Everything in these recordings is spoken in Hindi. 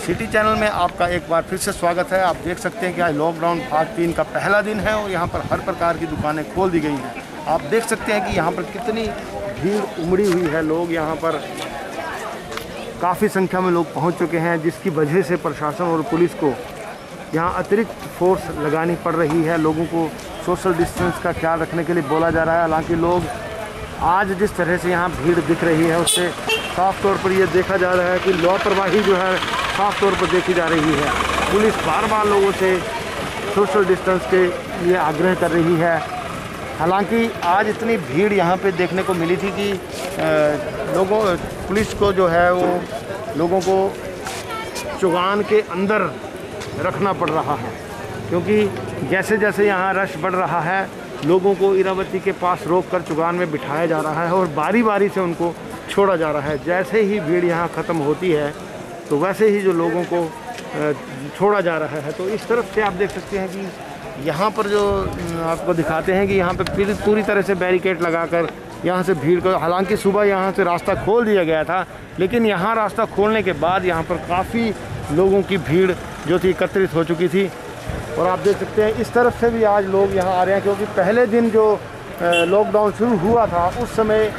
सिटी चैनल में आपका एक बार फिर से स्वागत है। आप देख सकते हैं कि आज लॉकडाउन भाग 3 का पहला दिन है और यहाँ पर हर प्रकार की दुकानें खोल दी गई हैं। आप देख सकते हैं कि यहाँ पर कितनी भीड़ उमड़ी हुई है। लोग यहाँ पर काफ़ी संख्या में लोग पहुँच चुके हैं, जिसकी वजह से प्रशासन और पुलिस को यहाँ अतिरिक्त फोर्स लगानी पड़ रही है। लोगों को सोशल डिस्टेंस का ख्याल रखने के लिए बोला जा रहा है। हालांकि लोग आज जिस तरह से यहाँ भीड़ दिख रही है उससे साफ तौर पर ये देखा जा रहा है कि लापरवाही जो है साफ तौर पर देखी जा रही है। पुलिस बार बार लोगों से सोशल डिस्टेंस के लिए आग्रह कर रही है। हालांकि आज इतनी भीड़ यहाँ पे देखने को मिली थी कि पुलिस को जो है वो लोगों को चुगान के अंदर रखना पड़ रहा है, क्योंकि जैसे जैसे यहाँ रश बढ़ रहा है लोगों को इरावती के पास रोककर चुगान में बिठाया जा रहा है और बारी बारी से उनको छोड़ा जा रहा है। जैसे ही भीड़ यहाँ ख़त्म होती है तो वैसे ही जो लोगों को छोड़ा जा रहा है। तो इस तरफ से आप देख सकते हैं कि यहाँ पर जो आपको दिखाते हैं कि यहाँ पर पूरी तरह से बैरिकेड लगाकर यहाँ से भीड़ को, हालांकि सुबह यहाँ से रास्ता खोल दिया गया था, लेकिन यहाँ रास्ता खोलने के बाद यहाँ पर काफ़ी लोगों की भीड़ जो थी एकत्रित हो चुकी थी। और आप देख सकते हैं इस तरफ से भी आज लोग यहाँ आ रहे हैं, क्योंकि पहले दिन जो लॉकडाउन शुरू हुआ था उस समय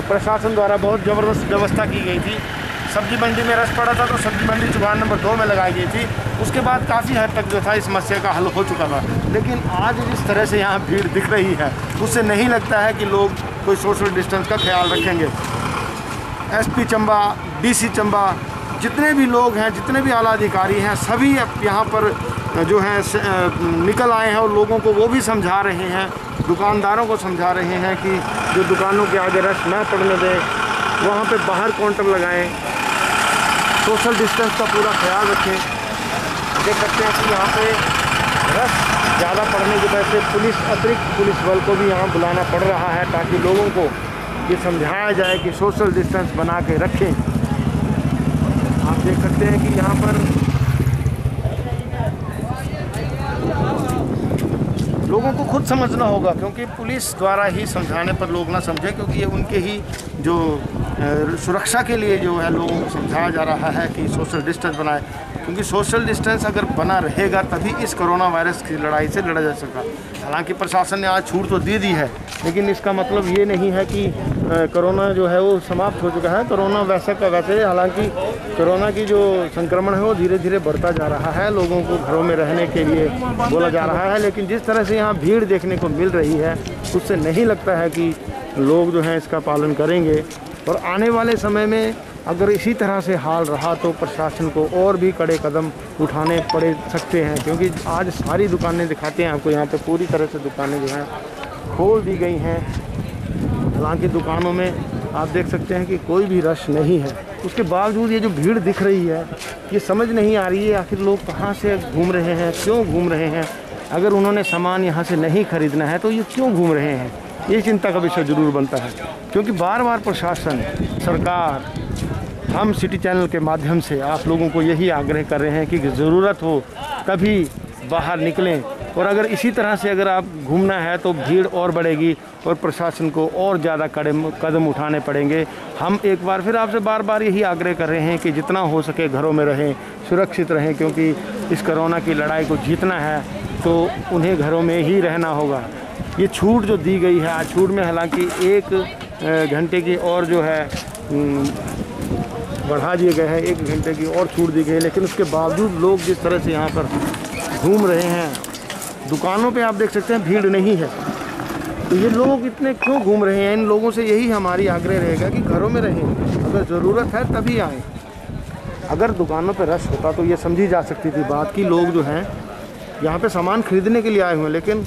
प्रशासन द्वारा बहुत ज़बरदस्त व्यवस्था की गई थी। सब्जी मंडी में रश पड़ा था तो सब्जी मंडी चुगान नंबर 2 में लगाई गई थी। उसके बाद काफ़ी हद तक जो था इस समस्या का हल हो चुका था। लेकिन आज जिस तरह से यहाँ भीड़ दिख रही है उससे नहीं लगता है कि लोग कोई सोशल डिस्टेंस का ख्याल रखेंगे। एसपी चंबा, डीसी चंबा, जितने भी लोग हैं, जितने भी आला अधिकारी हैं, सभी यहाँ पर जो है निकल आए हैं और लोगों को वो भी समझा रहे हैं, दुकानदारों को समझा रहे हैं कि जो दुकानों के आगे रश ना पड़ने दें, वहाँ पे बाहर काउंटर लगाएं, सोशल डिस्टेंस का पूरा ख्याल रखें। देख सकते हैं कि यहाँ पे रश ज़्यादा पड़ने की वजह से अतिरिक्त पुलिस बल को भी यहाँ बुलाना पड़ रहा है, ताकि लोगों को ये समझाया जाए कि सोशल डिस्टेंस बना के रखें। आप देख सकते हैं कि यहाँ पर लोगों को खुद समझना होगा, क्योंकि पुलिस द्वारा ही समझाने पर लोग ना समझें, क्योंकि ये उनके ही जो सुरक्षा के लिए जो है लोगों को समझाया जा रहा है कि सोशल डिस्टेंस बनाए, क्योंकि सोशल डिस्टेंस अगर बना रहेगा तभी इस कोरोना वायरस की लड़ाई से लड़ा जा सका। हालांकि प्रशासन ने आज छूट तो दे दी है, लेकिन इसका मतलब ये नहीं है कि कोरोना जो है वो समाप्त हो चुका है। कोरोना वैसा का वैसे, हालांकि कोरोना की जो संक्रमण है वो धीरे धीरे बढ़ता जा रहा है। लोगों को घरों में रहने के लिए बोला जा रहा है, लेकिन जिस तरह से यहाँ भीड़ देखने को मिल रही है उससे नहीं लगता है कि लोग जो हैं इसका पालन करेंगे। और आने वाले समय में अगर इसी तरह से हाल रहा तो प्रशासन को और भी कड़े कदम उठाने पड़ सकते हैं, क्योंकि आज सारी दुकानें दिखाते हैं आपको, यहाँ पे पूरी तरह से दुकानें जो हैं खोल दी गई हैं। हालांकि दुकानों में आप देख सकते हैं कि कोई भी रश नहीं है, उसके बावजूद ये जो भीड़ दिख रही है ये समझ नहीं आ रही है आखिर लोग कहाँ से घूम रहे हैं, क्यों घूम रहे हैं। अगर उन्होंने सामान यहाँ से नहीं खरीदना है तो ये क्यों घूम रहे हैं, ये चिंता का विषय ज़रूर बनता है। क्योंकि बार बार प्रशासन, सरकार, हम सिटी चैनल के माध्यम से आप लोगों को यही आग्रह कर रहे हैं कि ज़रूरत हो तभी बाहर निकलें, और अगर इसी तरह से अगर आप घूमना है तो भीड़ और बढ़ेगी और प्रशासन को और ज़्यादा कदम उठाने पड़ेंगे। हम एक बार फिर आपसे बार बार यही आग्रह कर रहे हैं कि जितना हो सके घरों में रहें, सुरक्षित रहें, क्योंकि इस कोरोना की लड़ाई को जीतना है तो उन्हें घरों में ही रहना होगा। ये छूट जो दी गई है, आज छूट में हालांकि 1 घंटे की और जो है बढ़ा दिए गए हैं, 1 घंटे की और छूट दी गई है, लेकिन उसके बावजूद लोग जिस तरह से यहाँ पर घूम रहे हैं, दुकानों पे आप देख सकते हैं भीड़ नहीं है, तो ये लोग इतने क्यों घूम रहे हैं। इन लोगों से यही हमारी आग्रह रहेगा कि घरों में रहें, अगर ज़रूरत है तभी आएँ। अगर दुकानों पे रश होता तो ये समझी जा सकती थी बात कि लोग जो हैं यहाँ पे सामान खरीदने के लिए आए हुए हैं, लेकिन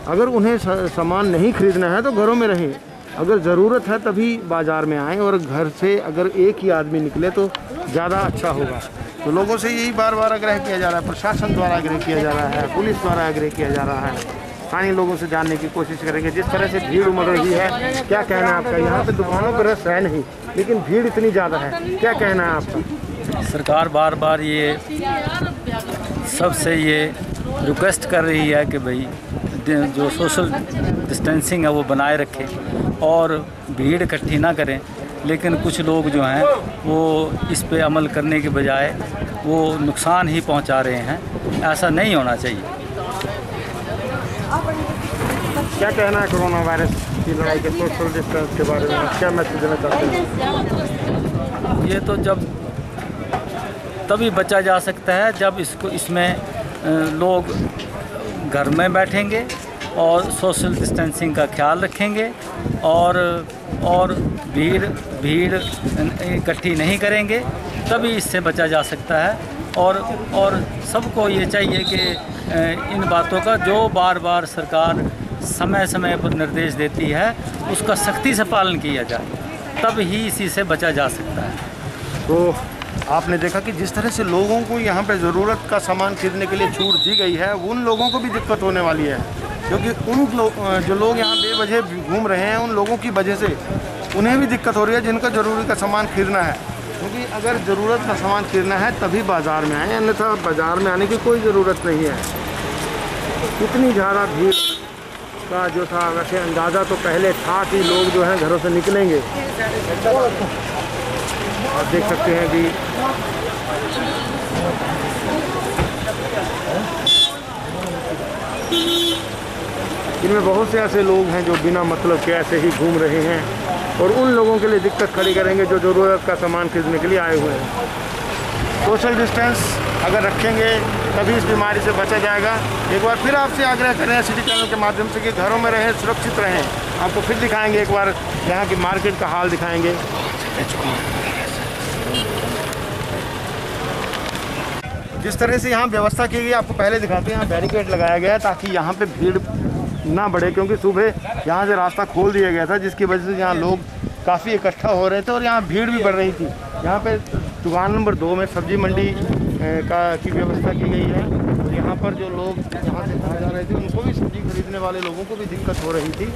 अगर उन्हें सामान नहीं खरीदना है तो घरों में रहें। अगर ज़रूरत है तभी बाज़ार में आएँ, और घर से अगर एक ही आदमी निकले तो ज़्यादा अच्छा होगा। तो लोगों से यही बार बार आग्रह किया जा रहा है, प्रशासन द्वारा आग्रह किया जा रहा है, पुलिस द्वारा आग्रह किया जा रहा है। स्थानीय लोगों से जानने की कोशिश करेंगे जिस तरह से भीड़ उमड़ रही है। क्या कहना है आपका? यहाँ पे दुकानों पर रश है नहीं, लेकिन भीड़ इतनी ज़्यादा है, क्या कहना है आपका? सरकार बार बार ये सबसे ये रिक्वेस्ट कर रही है कि भाई जो सोशल डिस्टेंसिंग है वो बनाए रखें और भीड़ इकट्ठी ना करें। लेकिन कुछ लोग जो हैं वो इस पे अमल करने के बजाय वो नुकसान ही पहुंचा रहे हैं। ऐसा नहीं होना चाहिए। क्या कहना है कोरोना वायरस की लड़ाई के सोशल डिस्टेंस के बारे में, क्या मैसेज देना चाहते हैं? ये तो जब तभी बचा जा सकता है जब इसमें लोग घर में बैठेंगे और सोशल डिस्टेंसिंग का ख्याल रखेंगे और भीड़ इकट्ठी नहीं करेंगे, तभी इससे बचा जा सकता है। और सबको ये चाहिए कि इन बातों का जो बार बार सरकार समय समय पर निर्देश देती है उसका सख्ती से पालन किया जाए, तब ही इसी से बचा जा सकता है। तो आपने देखा कि जिस तरह से लोगों को यहाँ पे ज़रूरत का सामान खरीदने के लिए छूट दी गई है, उन लोगों को भी दिक्कत होने वाली है, क्योंकि जो लोग यहाँ बेवजह घूम रहे हैं उन लोगों की वजह से उन्हें भी दिक्कत हो रही है जिनका ज़रूरी का सामान खरीदना है। क्योंकि अगर ज़रूरत का सामान खरीदना है तभी बाज़ार में आए, अन्यथा बाज़ार में आने की कोई ज़रूरत नहीं है। इतनी ज़्यादा भीड़ का जो था, वैसे अंदाज़ा तो पहले था कि लोग जो हैं घरों से निकलेंगे, और देख सकते हैं कि इनमें बहुत से ऐसे लोग हैं जो बिना मतलब के ऐसे ही घूम रहे हैं और उन लोगों के लिए दिक्कत खड़ी करेंगे जो ज़रूरत का सामान खरीदने के लिए आए हुए हैं। सोशल डिस्टेंस अगर रखेंगे तभी इस बीमारी से बचा जाएगा। एक बार फिर आपसे आग्रह करें सिटी चैनल के माध्यम से कि घरों में रहें, सुरक्षित रहें। आपको फिर दिखाएंगे एक बार यहाँ की मार्केट का हाल दिखाएंगे। जिस तरह से यहाँ व्यवस्था की गई आपको पहले दिखाते हैं। यहाँ बैरिकेड लगाया गया है ताकि यहाँ पे भीड़ ना बढ़े, क्योंकि सुबह यहाँ से रास्ता खोल दिया गया था जिसकी वजह से यहाँ लोग काफ़ी इकट्ठा हो रहे थे और यहाँ भीड़ भी बढ़ रही थी। यहाँ पे दुकान नंबर 2 में सब्जी मंडी की व्यवस्था की गई है। तो यहाँ पर जो लोग यहाँ से बाहर जा रहे थे उनको भी, सब्जी खरीदने वाले लोगों को भी दिक्कत हो रही थी।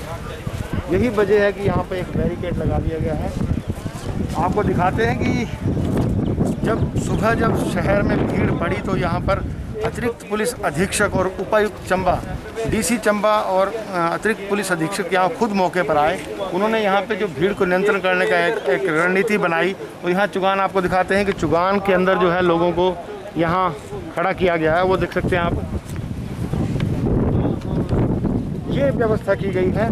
यही वजह है कि यहाँ पर एक बैरिकेड लगा दिया गया है। आपको दिखाते हैं कि जब शहर में भीड़ पड़ी तो यहाँ पर अतिरिक्त पुलिस अधीक्षक और उपायुक्त चंबा, डीसी चंबा और अतिरिक्त पुलिस अधीक्षक यहाँ खुद मौके पर आए। उन्होंने यहाँ पे जो भीड़ को नियंत्रण करने का एक रणनीति बनाई। और यहाँ चुगान आपको दिखाते हैं कि चुगान के अंदर जो है लोगों को यहाँ खड़ा किया गया है, वो देख सकते हैं आप। ये व्यवस्था की गई है।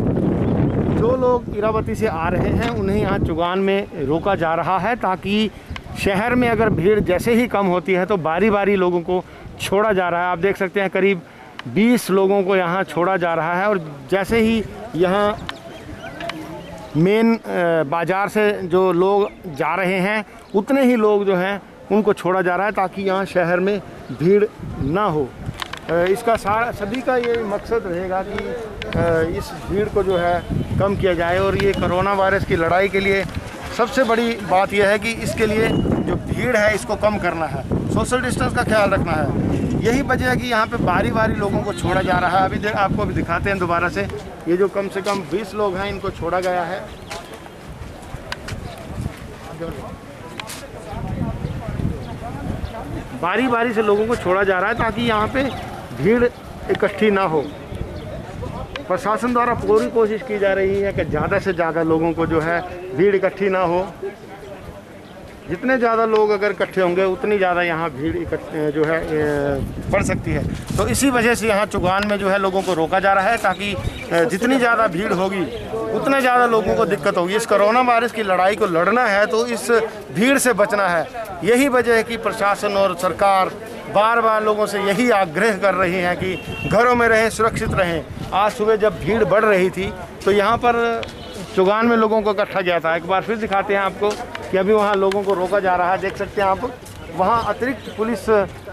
जो लोग इरावती से आ रहे हैं उन्हें यहाँ चुगान में रोका जा रहा है ताकि शहर में अगर भीड़ जैसे ही कम होती है तो बारी बारी लोगों को छोड़ा जा रहा है। आप देख सकते हैं करीब 20 लोगों को यहाँ छोड़ा जा रहा है। और जैसे ही यहाँ मेन बाज़ार से जो लोग जा रहे हैं उतने ही लोग जो हैं उनको छोड़ा जा रहा है ताकि यहाँ शहर में भीड़ ना हो। इसका सभी का ये मकसद रहेगा कि इस भीड़ को जो है कम किया जाए। और ये कोरोना वायरस की लड़ाई के लिए सबसे बड़ी बात यह है कि इसके लिए जो भीड़ है इसको कम करना है, सोशल डिस्टेंस का ख्याल रखना है। यही वजह है कि यहाँ पे बारी बारी लोगों को छोड़ा जा रहा है। आपको अभी दिखाते हैं दोबारा से। ये जो कम से कम 20 लोग हैं इनको छोड़ा गया है। बारी बारी से लोगों को छोड़ा जा रहा है ताकि यहाँ पे भीड़ इकट्ठी ना हो। प्रशासन द्वारा पूरी कोशिश की जा रही है कि ज़्यादा से ज़्यादा लोगों को जो है भीड़ इकट्ठी ना हो। जितने ज़्यादा लोग अगर इकट्ठे होंगे उतनी ज़्यादा यहाँ भीड़ जो है बढ़ सकती है। तो इसी वजह से यहाँ चुगान में जो है लोगों को रोका जा रहा है ताकि जितनी ज़्यादा भीड़ होगी उतने ज़्यादा लोगों को दिक्कत होगी। इस कोरोना वायरस की लड़ाई को लड़ना है तो इस भीड़ से बचना है। यही वजह है कि प्रशासन और सरकार बार बार लोगों से यही आग्रह कर रही है कि घरों में रहें, सुरक्षित रहें। आज सुबह जब भीड़ बढ़ रही थी तो यहाँ पर चुगान में लोगों को इकट्ठा किया था। एक बार फिर दिखाते हैं आपको कि अभी वहाँ लोगों को रोका जा रहा है। देख सकते हैं आप, वहाँ अतिरिक्त पुलिस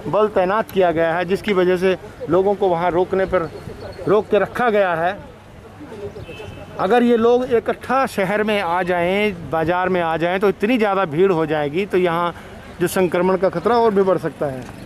बल तैनात किया गया है जिसकी वजह से लोगों को वहाँ रोक के रखा गया है। अगर ये लोग इकट्ठा शहर में आ जाएं, बाज़ार में आ जाएं तो इतनी ज़्यादा भीड़ हो जाएगी तो यहाँ जो संक्रमण का खतरा और भी बढ़ सकता है।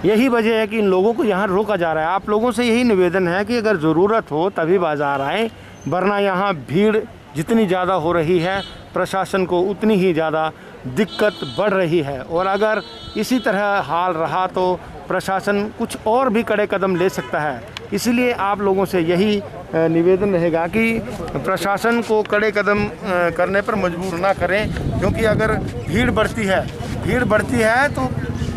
यही वजह है कि इन लोगों को यहाँ रोका जा रहा है। आप लोगों से यही निवेदन है कि अगर ज़रूरत हो तभी बाज़ार आएँ, वरना यहाँ भीड़ जितनी ज़्यादा हो रही है प्रशासन को उतनी ही ज़्यादा दिक्कत बढ़ रही है। और अगर इसी तरह हाल रहा तो प्रशासन कुछ और भी कड़े कदम ले सकता है। इसलिए आप लोगों से यही निवेदन रहेगा कि प्रशासन को कड़े कदम करने पर मजबूर ना करें, क्योंकि अगर भीड़ बढ़ती है तो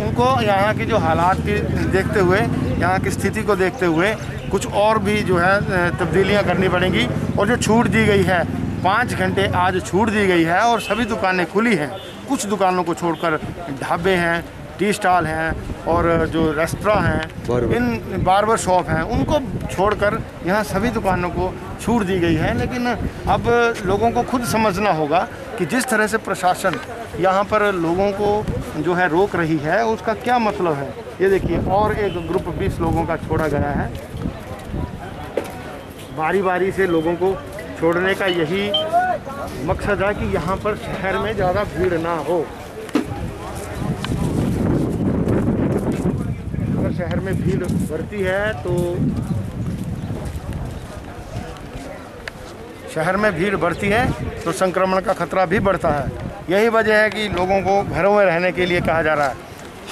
उनको यहाँ की जो हालात की देखते हुए, यहाँ की स्थिति को देखते हुए कुछ और भी जो है तब्दीलियाँ करनी पड़ेंगी। और जो छूट दी गई है 5 घंटे आज छूट दी गई है और सभी दुकानें खुली हैं, कुछ दुकानों को छोड़कर ढाबे हैं, टी स्टॉल हैं और जो रेस्टोरेंट हैं, इन बार्बर शॉप हैं, उनको छोड़कर यहाँ सभी दुकानों को छूट दी गई है। लेकिन अब लोगों को खुद समझना होगा कि जिस तरह से प्रशासन यहाँ पर लोगों को जो है रोक रही है उसका क्या मतलब है। ये देखिए, और एक ग्रुप 20 लोगों का छोड़ा गया है। बारी बारी से लोगों को छोड़ने का यही मकसद है कि यहाँ पर शहर में ज़्यादा भीड़ ना हो। अगर शहर में भीड़ बढ़ती है तो संक्रमण का खतरा भी बढ़ता है। यही वजह है कि लोगों को घरों में रहने के लिए कहा जा रहा है।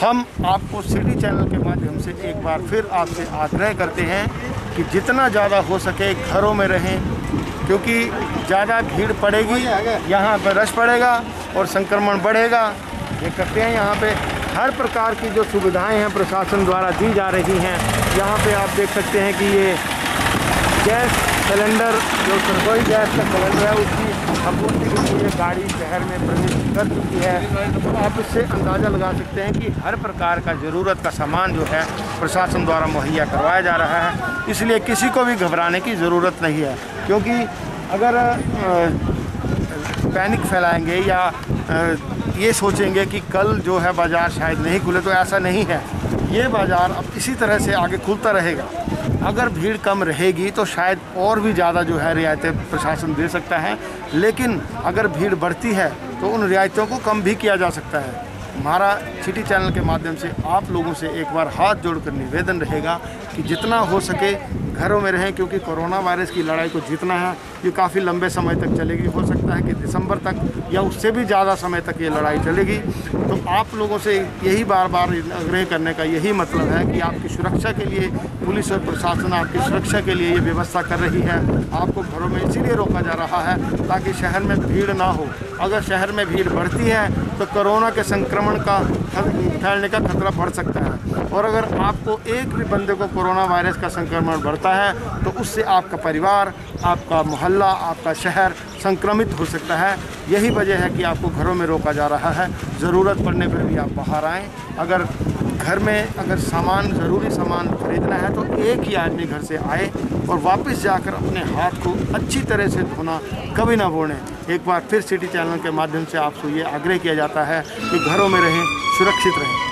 हम आपको सिटी चैनल के माध्यम से एक बार फिर आपसे आग्रह करते हैं कि जितना ज़्यादा हो सके घरों में रहें, क्योंकि ज़्यादा भीड़ पड़ेगी, यहाँ पर रश पड़ेगा और संक्रमण बढ़ेगा। देख सकते हैं यहाँ पे हर प्रकार की जो सुविधाएं हैं प्रशासन द्वारा दी जा रही हैं। यहाँ पे आप देख सकते हैं कि ये गैस सिलेंडर, जो रसोई गैस का सिलेंडर है, उसकी आपूर्ति के लिए गाड़ी शहर में प्रवेश कर चुकी है। तो आप इससे अंदाज़ा लगा सकते हैं कि हर प्रकार का ज़रूरत का सामान जो है प्रशासन द्वारा मुहैया करवाया जा रहा है। इसलिए किसी को भी घबराने की ज़रूरत नहीं है, क्योंकि अगर पैनिक फैलाएंगे या ये सोचेंगे कि कल जो है बाज़ार शायद नहीं खुले, तो ऐसा नहीं है। ये बाज़ार अब इसी तरह से आगे खुलता रहेगा। अगर भीड़ कम रहेगी तो शायद और भी ज़्यादा जो है रियायतें प्रशासन दे सकता है, लेकिन अगर भीड़ बढ़ती है तो उन रियायतों को कम भी किया जा सकता है। हमारा सिटी चैनल के माध्यम से आप लोगों से एक बार हाथ जोड़कर निवेदन रहेगा कि जितना हो सके घरों में रहें, क्योंकि कोरोना वायरस की लड़ाई को जीतना है। ये काफ़ी लंबे समय तक चलेगी, हो सकता है कि दिसंबर तक या उससे भी ज़्यादा समय तक ये लड़ाई चलेगी। तो आप लोगों से यही बार बार आग्रह करने का यही मतलब है कि आपकी सुरक्षा के लिए पुलिस और प्रशासन आपकी सुरक्षा के लिए ये व्यवस्था कर रही है। आपको घरों में इसीलिए रोका जा रहा है ताकि शहर में भीड़ ना हो। अगर शहर में भीड़ बढ़ती है तो कोरोना के संक्रमण का फैलने का खतरा बढ़ सकता है, और अगर आपको एक भी बंदे को कोरोना वायरस का संक्रमण बढ़ता है तो उससे आपका परिवार, आपका मोहल्ला, आपका शहर संक्रमित हो सकता है। यही वजह है कि आपको घरों में रोका जा रहा है। ज़रूरत पड़ने पर भी आप बाहर आएँ। अगर घर में सामान, ज़रूरी सामान खरीदना है तो एक ही आदमी घर से आए और वापस जाकर अपने हाथ को अच्छी तरह से धोना कभी ना भूलें। एक बार फिर सिटी चैनल के माध्यम से आपसे ये आग्रह किया जाता है कि घरों में रहें, सुरक्षित रहें।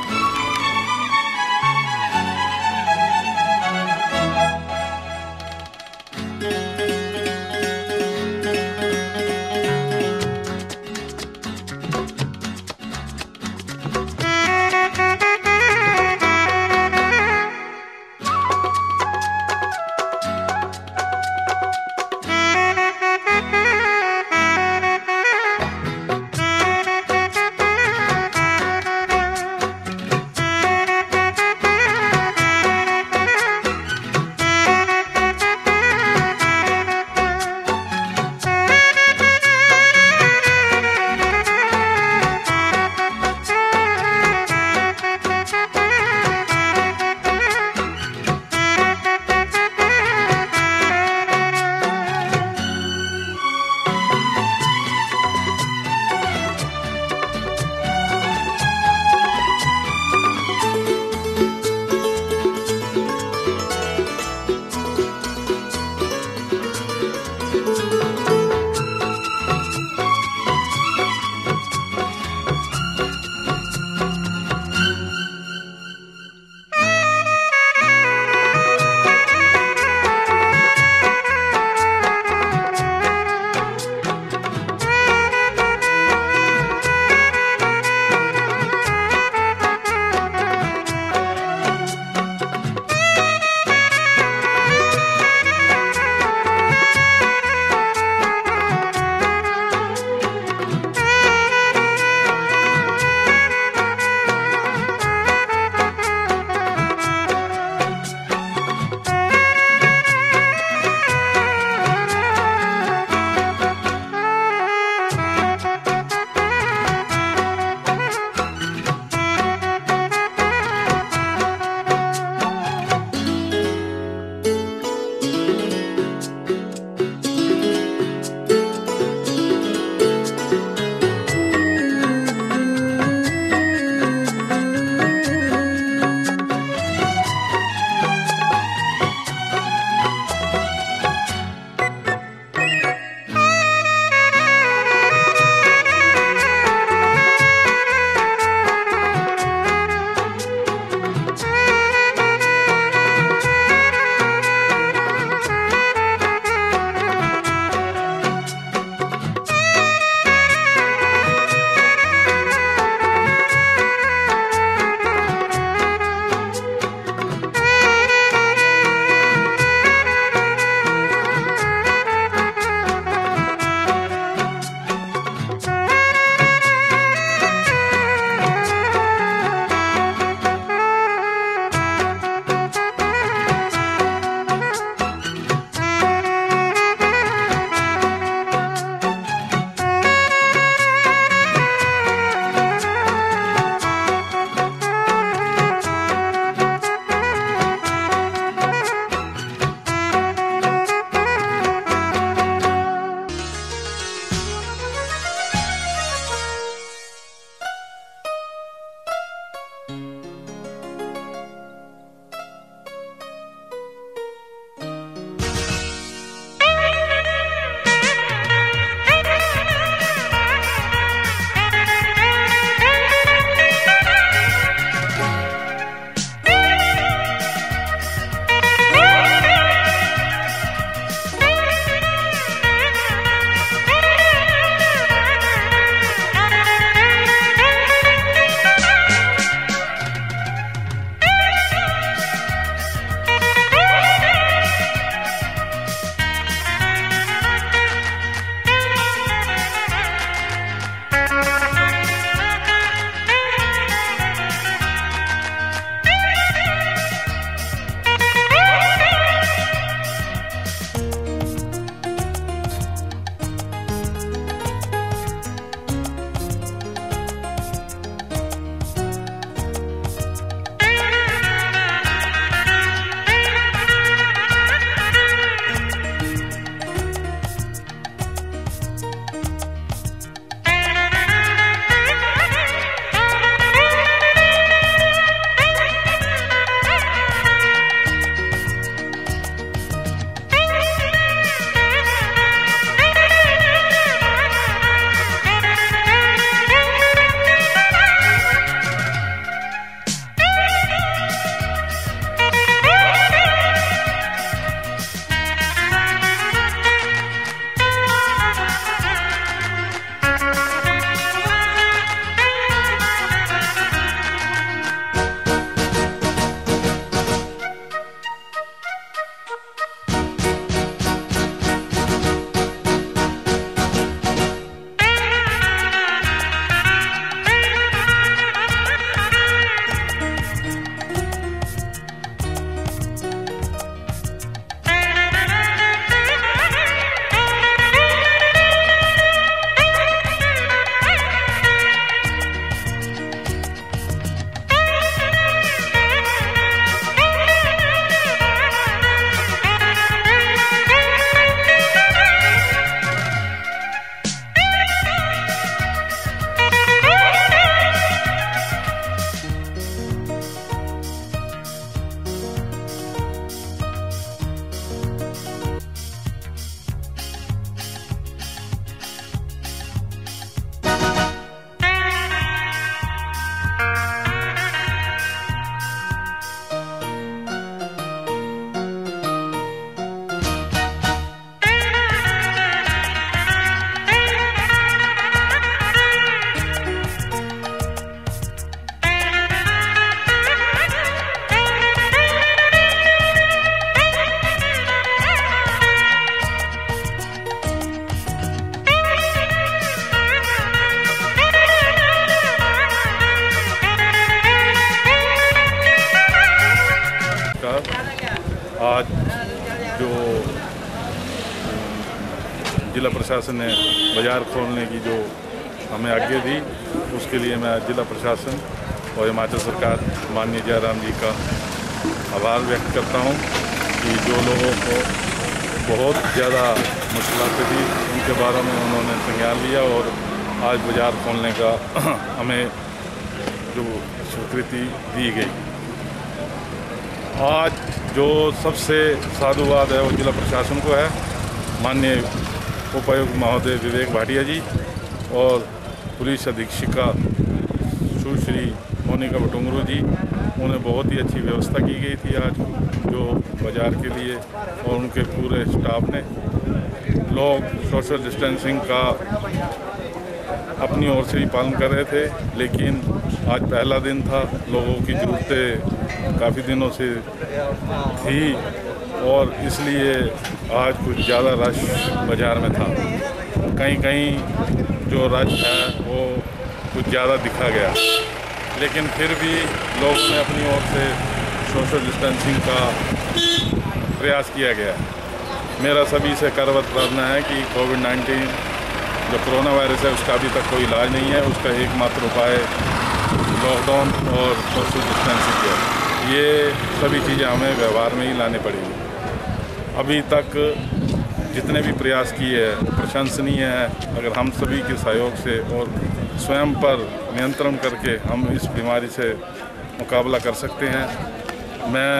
आज जो जिला प्रशासन ने बाज़ार खोलने की जो हमें आज्ञा दी, उसके लिए मैं जिला प्रशासन और हिमाचल सरकार माननीय जयराम जी का आभार व्यक्त करता हूं कि जो लोगों को बहुत ज़्यादा मुश्किलात थी उनके बारे में उन्होंने संज्ञान लिया और आज बाज़ार खोलने का हमें जो स्वीकृति दी गई। आज जो सबसे साधुवाद है वो जिला प्रशासन को है, माननीय उपायुक्त महोदय विवेक भाटिया जी और पुलिस अधीक्षिका सुश्री मोनिका बटुंगरू जी, उन्हें बहुत ही अच्छी व्यवस्था की गई थी आज जो बाज़ार के लिए, और उनके पूरे स्टाफ ने। लोग सोशल डिस्टेंसिंग का अपनी ओर से ही पालन कर रहे थे, लेकिन आज पहला दिन था, लोगों की ज़रूरतें काफ़ी दिनों से थी और इसलिए आज कुछ ज़्यादा रश बाज़ार में था। कहीं कहीं जो रश है वो कुछ ज़्यादा दिखा गया, लेकिन फिर भी लोगों ने अपनी ओर से सोशल डिस्टेंसिंग का प्रयास किया गया। मेरा सभी से करवत प्रार्थना है कि कोविड-19 जो कोरोना वायरस है उसका अभी तक कोई इलाज नहीं है, उसका एकमात्र उपाय लॉकडाउन और सोशल डिस्टेंसिंग है। ये सभी चीज़ें हमें व्यवहार में ही लानी पड़ेगी। अभी तक जितने भी प्रयास किए हैं प्रशंसनीय है। अगर हम सभी के सहयोग से और स्वयं पर नियंत्रण करके हम इस बीमारी से मुकाबला कर सकते हैं। मैं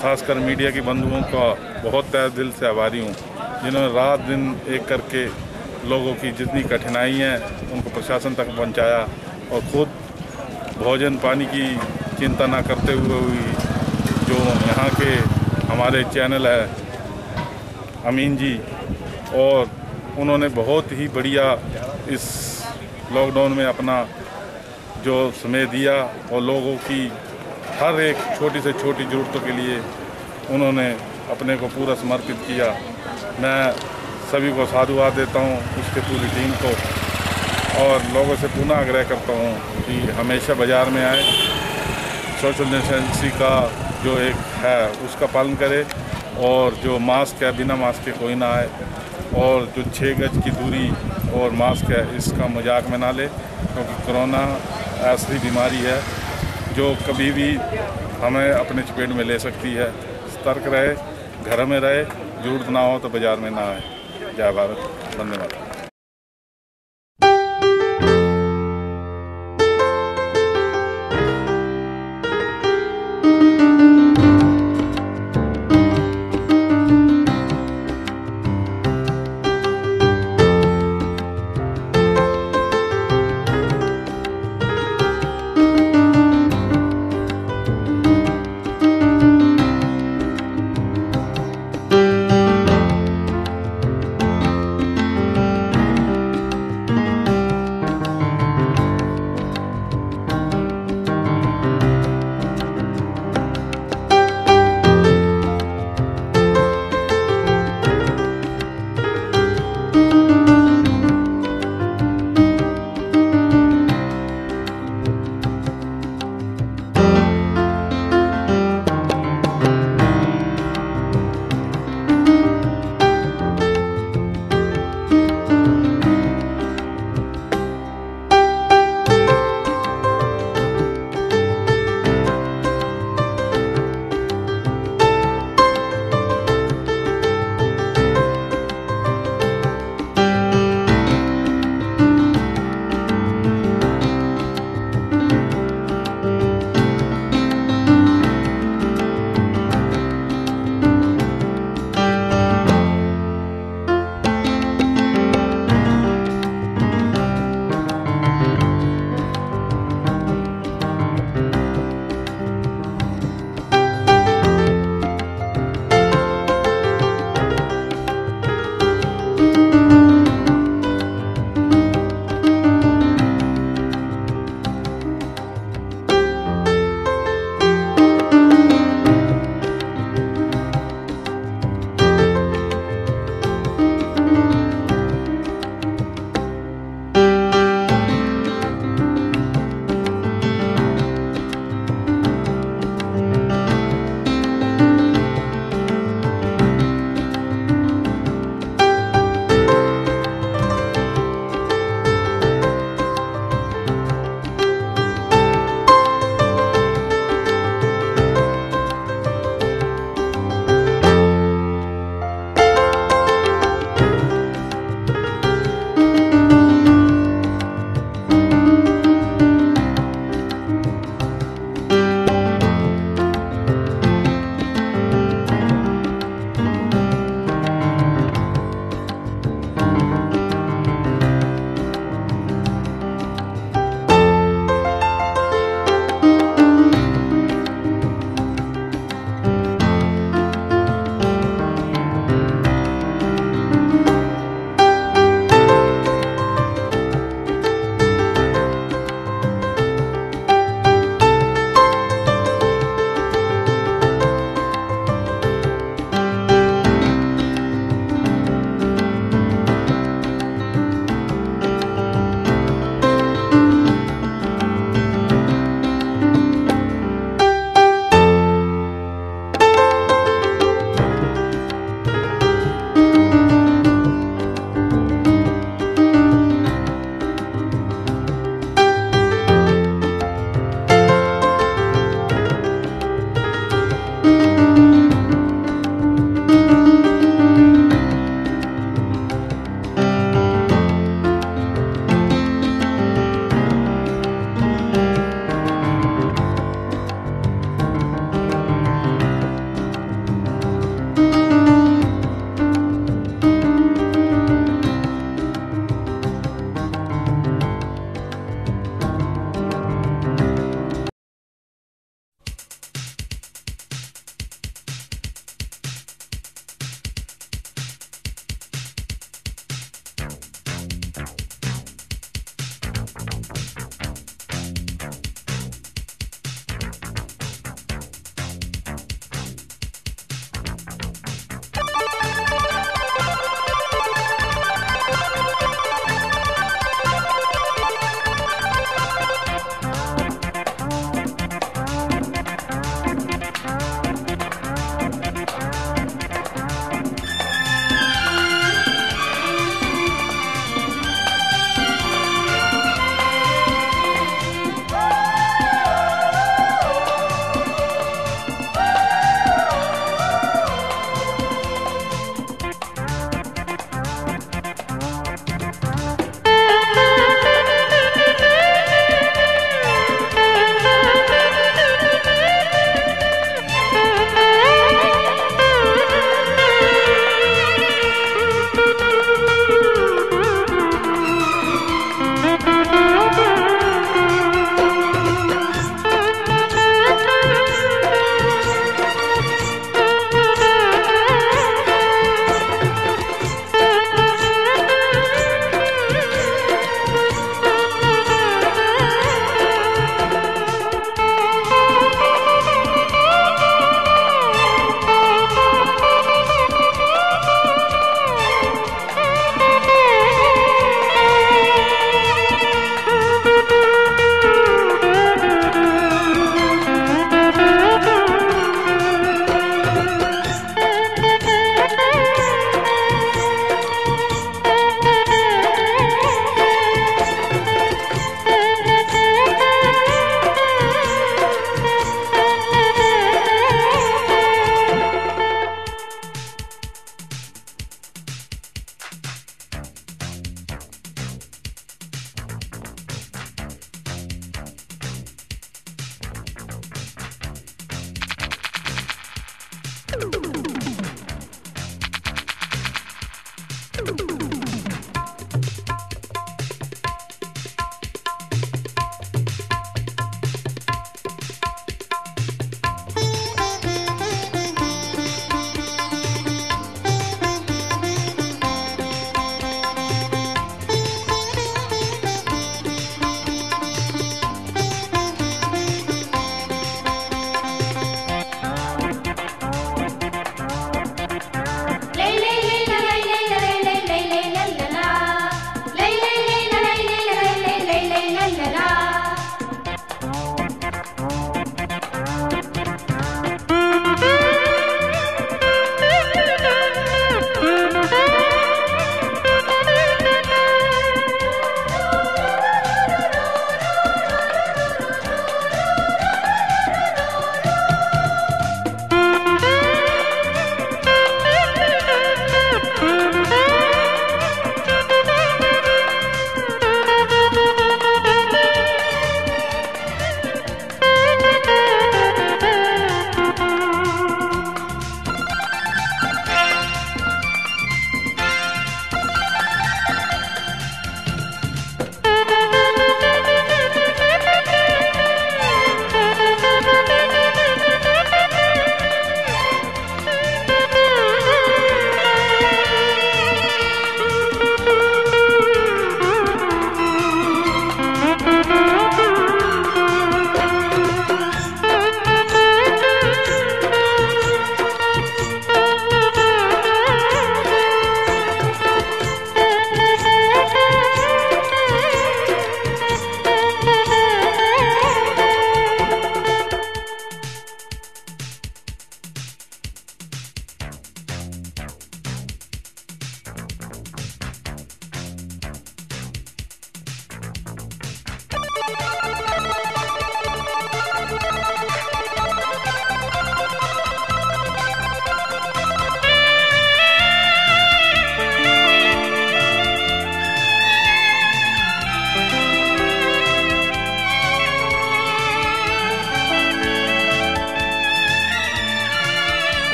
खासकर मीडिया के बंधुओं का बहुत तहे दिल से आभारी हूँ, जिन्होंने रात दिन एक करके लोगों की जितनी कठिनाई हैं उनको प्रशासन तक पहुँचाया और ख़ुद भोजन पानी की चिंता ना करते हुए जो यहाँ के हमारे चैनल है अमीन जी, और उन्होंने बहुत ही बढ़िया इस लॉकडाउन में अपना जो समय दिया और लोगों की हर एक छोटी से छोटी ज़रूरतों के लिए उन्होंने अपने को पूरा समर्पित किया। मैं सभी को साधुवाद देता हूँ, उसके पूरी टीम को, और लोगों से पुनः आग्रह करता हूँ कि हमेशा बाज़ार में आए, सोशल डिस्टेंसिंग का जो एक है उसका पालन करे, और जो मास्क है बिना मास्क के कोई ना आए, और जो 6 गज की दूरी और मास्क है इसका मजाक में ना ले, क्योंकि कोरोना ऐसी बीमारी है जो कभी भी हमें अपने चपेट में ले सकती है। सतर्क रहे, घर में रहे, जरूरत ना हो तो बाज़ार में ना आए। जय भारत, वंदे मातरम।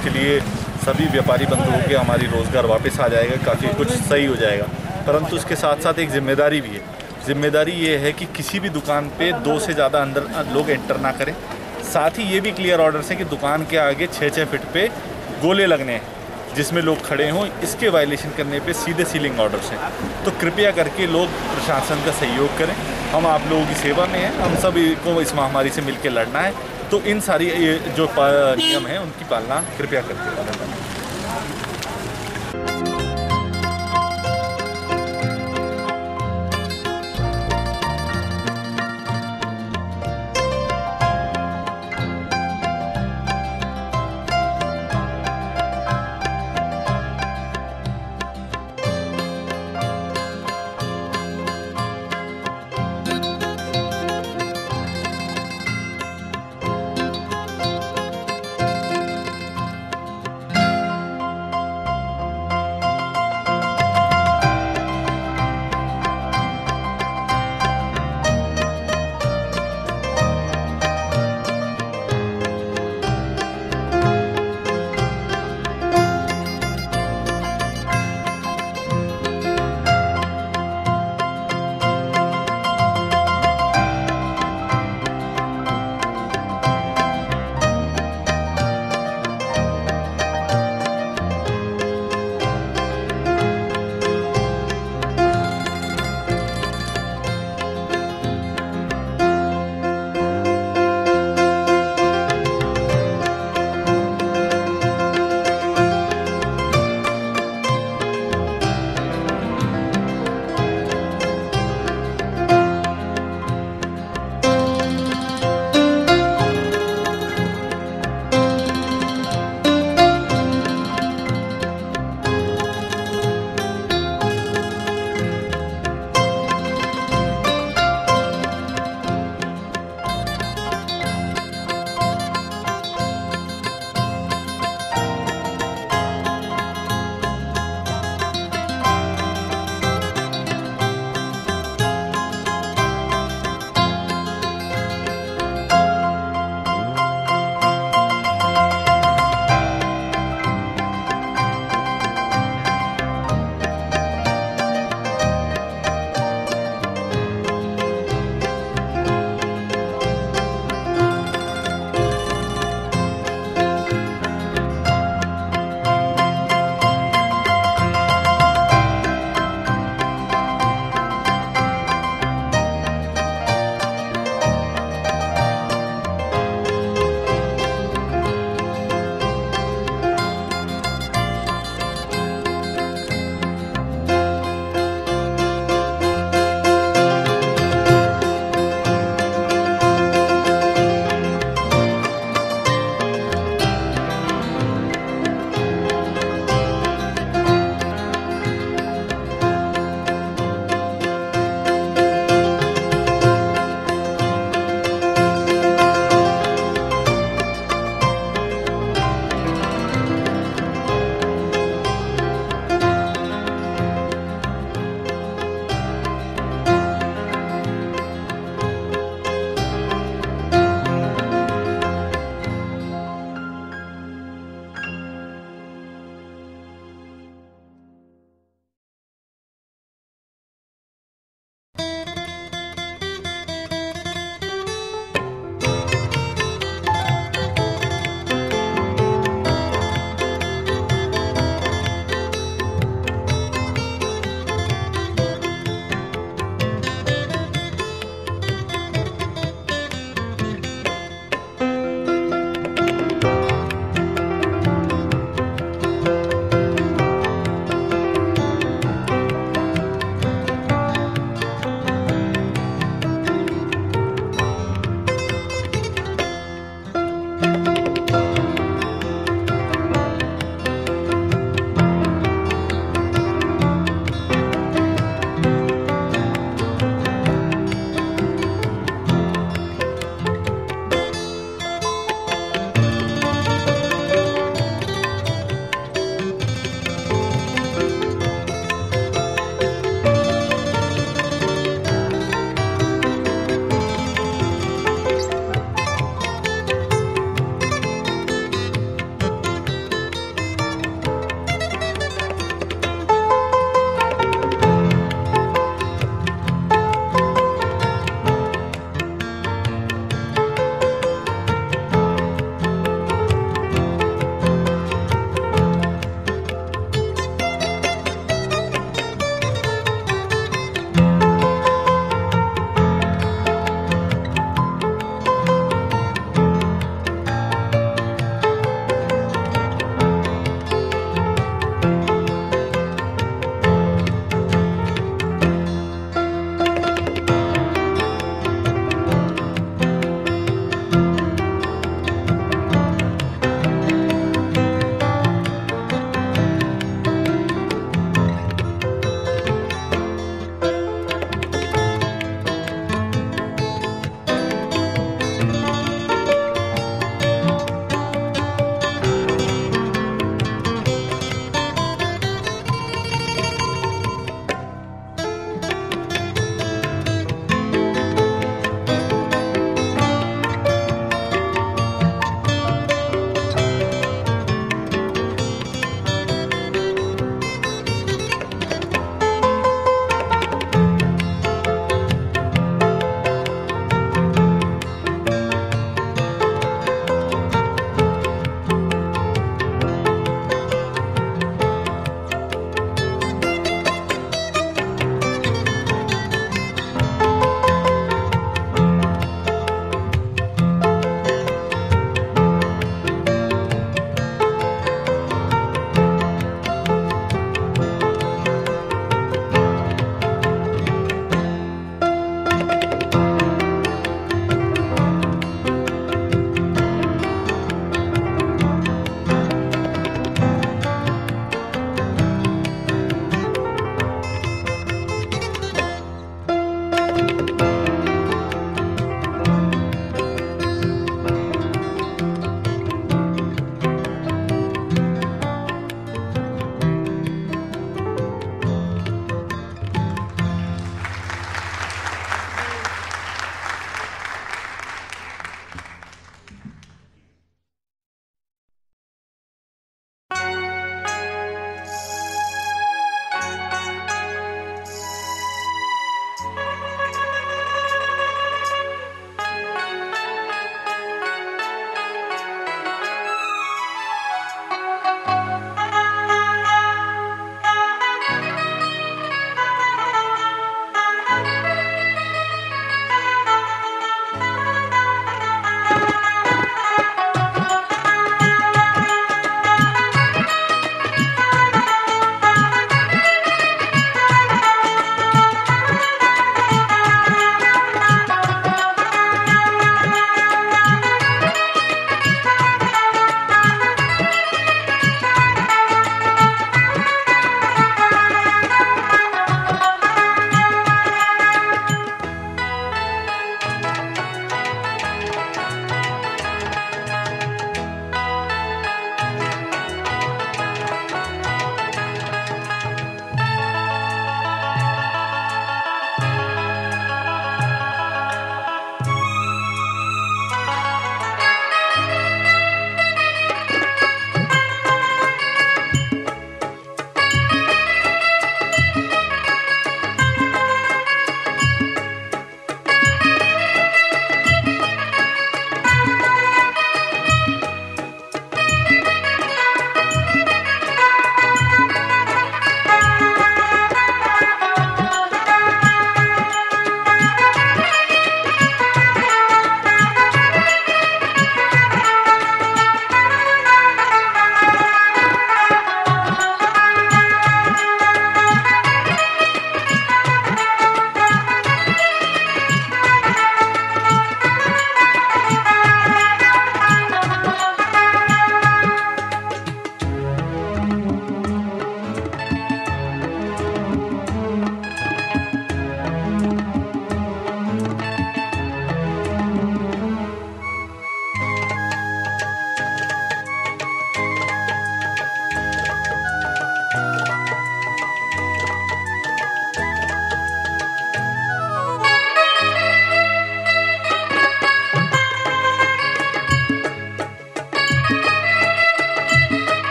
उसके लिए सभी व्यापारी बंधुओं के हमारी रोज़गार वापस आ जाएगा, काफ़ी कुछ सही हो जाएगा। परंतु उसके साथ साथ एक जिम्मेदारी भी है। जिम्मेदारी ये है कि किसी भी दुकान पे 2 से ज़्यादा अंदर लोग एंटर ना करें। साथ ही ये भी क्लियर ऑर्डर्स हैं कि दुकान के आगे 6-6 फीट पे गोले लगने हैं जिसमें लोग खड़े हों। इसके वायलेशन करने पे सीधे सीलिंग ऑर्डर्स हैं। तो कृपया करके लोग प्रशासन का सहयोग करें। हम आप लोगों की सेवा में हैं, हम सभी को इस महामारी से मिलकर लड़ना है। तो इन सारी जो नियम हैं उनकी पालना कृपया करके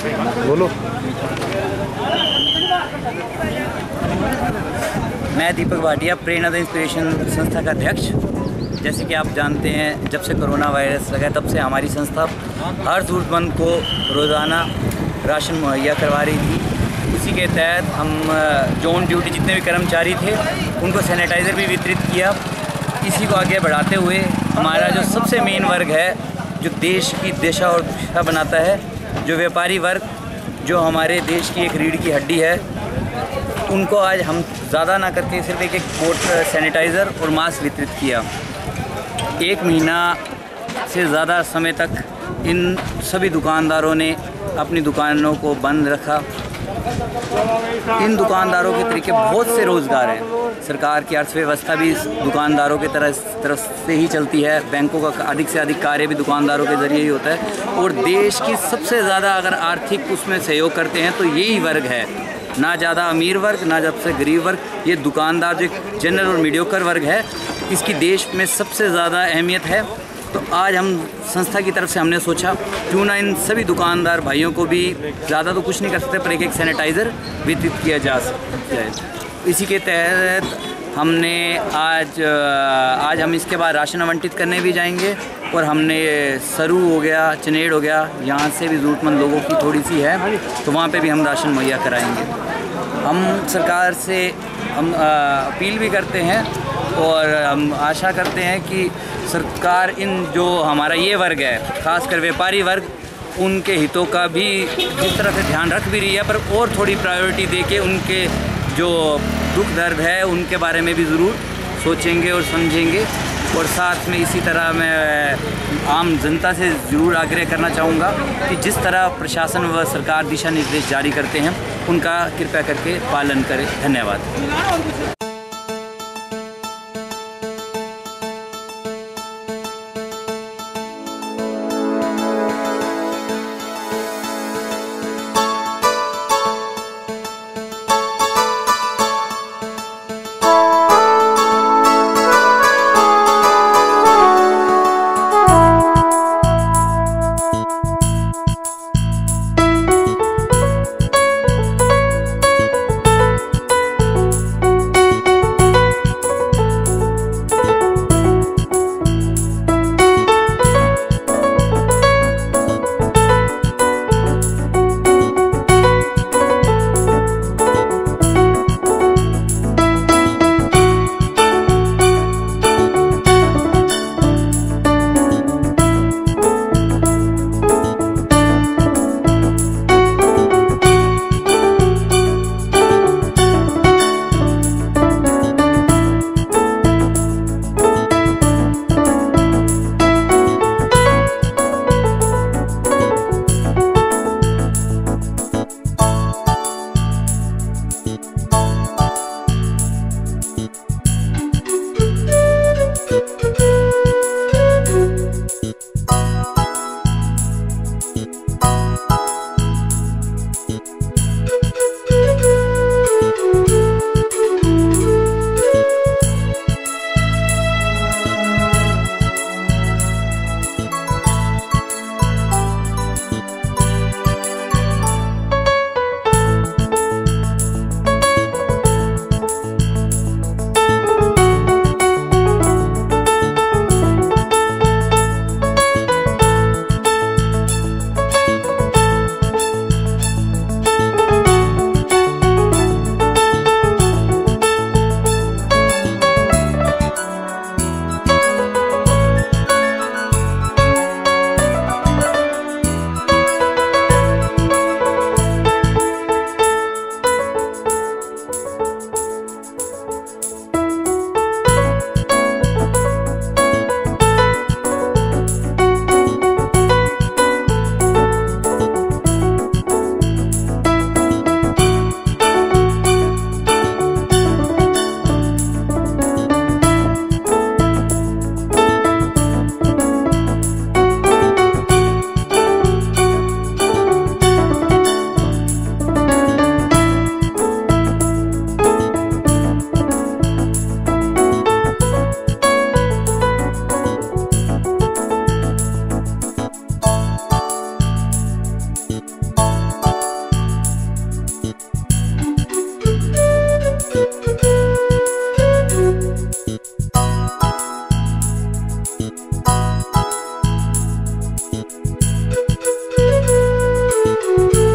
बोलो। मैं दीपक भाटिया, प्रेरणा द इंस्पिरेशन संस्था का अध्यक्ष। जैसे कि आप जानते हैं, जब से कोरोना वायरस लगा तब से हमारी संस्था हर ज़रूरतमंद को रोज़ाना राशन मुहैया करवा रही थी। उसी के तहत हम जो ऑन ड्यूटी जितने भी कर्मचारी थे उनको सैनिटाइज़र भी वितरित किया। इसी को आगे बढ़ाते हुए हमारा जो सबसे मेन वर्ग है, जो देश की दिशा और दिशा बनाता है, जो व्यापारी वर्ग, जो हमारे देश की एक रीढ़ की हड्डी है, उनको आज हम ज़्यादा ना करके सिर्फ एक बोतल सैनिटाइज़र और मास्क वितरित किया। 1 महीना से ज़्यादा समय तक इन सभी दुकानदारों ने अपनी दुकानों को बंद रखा। इन दुकानदारों के तरीके बहुत से रोज़गार हैं। सरकार की अर्थव्यवस्था भी इस दुकानदारों के तरफ से ही चलती है। बैंकों का अधिक से अधिक कार्य भी दुकानदारों के ज़रिए ही होता है। और देश की सबसे ज़्यादा अगर आर्थिक उसमें सहयोग करते हैं तो यही वर्ग है, ना ज़्यादा अमीर वर्ग, ना सबसे गरीब वर्ग। ये दुकानदार जो जनरल और मीडियोकर वर्ग है, इसकी देश में सबसे ज़्यादा अहमियत है। तो आज हम संस्था की तरफ से हमने सोचा क्यों ना इन सभी दुकानदार भाइयों को भी, ज़्यादा तो कुछ नहीं कर सकते, पर एक सैनिटाइज़र वितरित किया जाए। इसी के तहत हमने आज हम इसके बाद राशन आवंटित करने भी जाएंगे। और हमने सरू हो गया, चनेड़ हो गया, यहाँ से भी ज़रूरतमंद लोगों की थोड़ी सी है, तो वहाँ पे भी हम राशन मुहैया कराएंगे। हम सरकार से हम अपील भी करते हैं और हम आशा करते हैं कि सरकार इन जो हमारा ये वर्ग है, ख़ासकर व्यापारी वर्ग, उनके हितों का भी जिस तरह से ध्यान रख भी रही है, पर और थोड़ी प्रायोरिटी देके उनके जो दुख दर्द है उनके बारे में भी ज़रूर सोचेंगे और समझेंगे। और साथ में इसी तरह मैं आम जनता से ज़रूर आग्रह करना चाहूँगा कि जिस तरह प्रशासन व सरकार दिशा निर्देश जारी करते हैं उनका कृपया करके पालन करें। धन्यवाद।